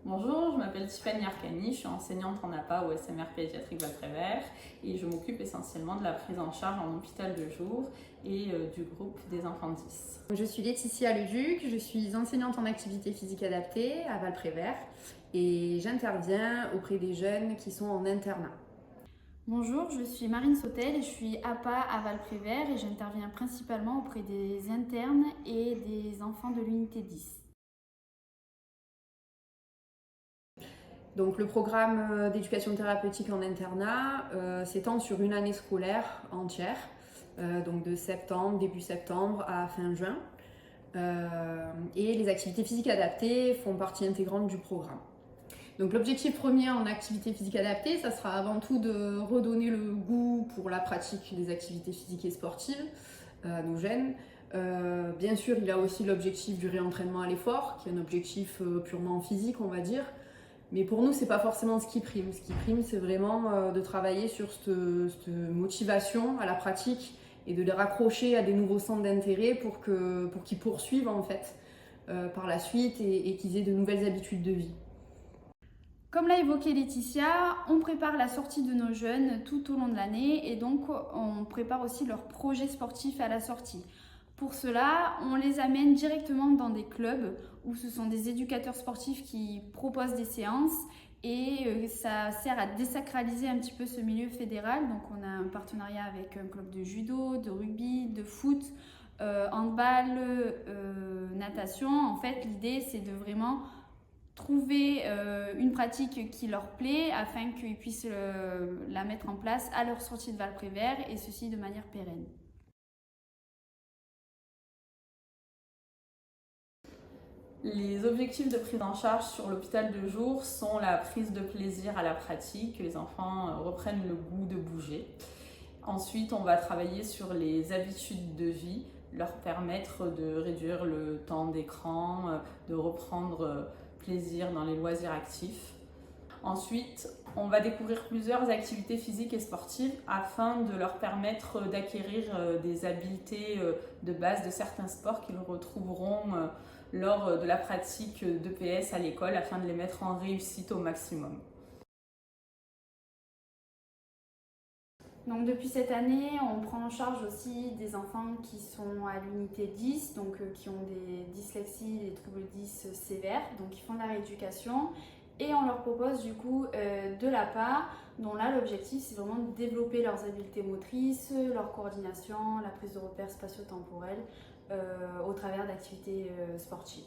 Bonjour, je m'appelle Tiffany Arcani, je suis enseignante en APA au SMR pédiatrique Val-Prévert et je m'occupe essentiellement de la prise en charge en hôpital de jour et du groupe des enfants 10. Je suis Laetitia Leduc, je suis enseignante en activité physique adaptée à Val-Prévert et j'interviens auprès des jeunes qui sont en internat. Bonjour, je suis Marine Sautel et je suis APA à Val-Prévert et j'interviens principalement auprès des internes et des enfants de l'unité 10. Donc le programme d'éducation thérapeutique en internat s'étend sur une année scolaire entière, donc de septembre, début septembre à fin juin. Et les activités physiques adaptées font partie intégrante du programme. Donc l'objectif premier en activité physique adaptée, ça sera avant tout de redonner le goût pour la pratique des activités physiques et sportives à nos jeunes. Bien sûr, il y a aussi l'objectif du réentraînement à l'effort, qui est un objectif purement physique, on va dire. Mais pour nous, c'est pas forcément ce qui prime. Ce qui prime, c'est vraiment de travailler sur cette motivation à la pratique et de les raccrocher à des nouveaux centres d'intérêt pour qu'ils poursuivent en fait par la suite et qu'ils aient de nouvelles habitudes de vie. Comme l'a évoqué Laetitia, on prépare la sortie de nos jeunes tout au long de l'année et donc on prépare aussi leurs projets sportifs à la sortie. Pour cela, on les amène directement dans des clubs où ce sont des éducateurs sportifs qui proposent des séances et ça sert à désacraliser un petit peu ce milieu fédéral. Donc on a un partenariat avec un club de judo, de rugby, de foot, handball, natation. En fait, l'idée c'est de vraiment trouver une pratique qui leur plaît afin qu'ils puissent la mettre en place à leur sortie de Val-Prévert et ceci de manière pérenne. Les objectifs de prise en charge sur l'hôpital de jour sont la prise de plaisir à la pratique, que les enfants reprennent le goût de bouger. Ensuite, on va travailler sur les habitudes de vie, leur permettre de réduire le temps d'écran, de reprendre plaisir dans les loisirs actifs. Ensuite, on va découvrir plusieurs activités physiques et sportives afin de leur permettre d'acquérir des habiletés de base de certains sports qu'ils retrouveront lors de la pratique d'EPS à l'école afin de les mettre en réussite au maximum. Donc depuis cette année, on prend en charge aussi des enfants qui sont à l'unité 10, donc qui ont des dyslexies, des troubles 10 sévères, donc qui font de la rééducation. Et on leur propose du coup de l'APA, dont là l'objectif c'est vraiment de développer leurs habiletés motrices, leur coordination, la prise de repères spatio-temporels au travers d'activités sportives.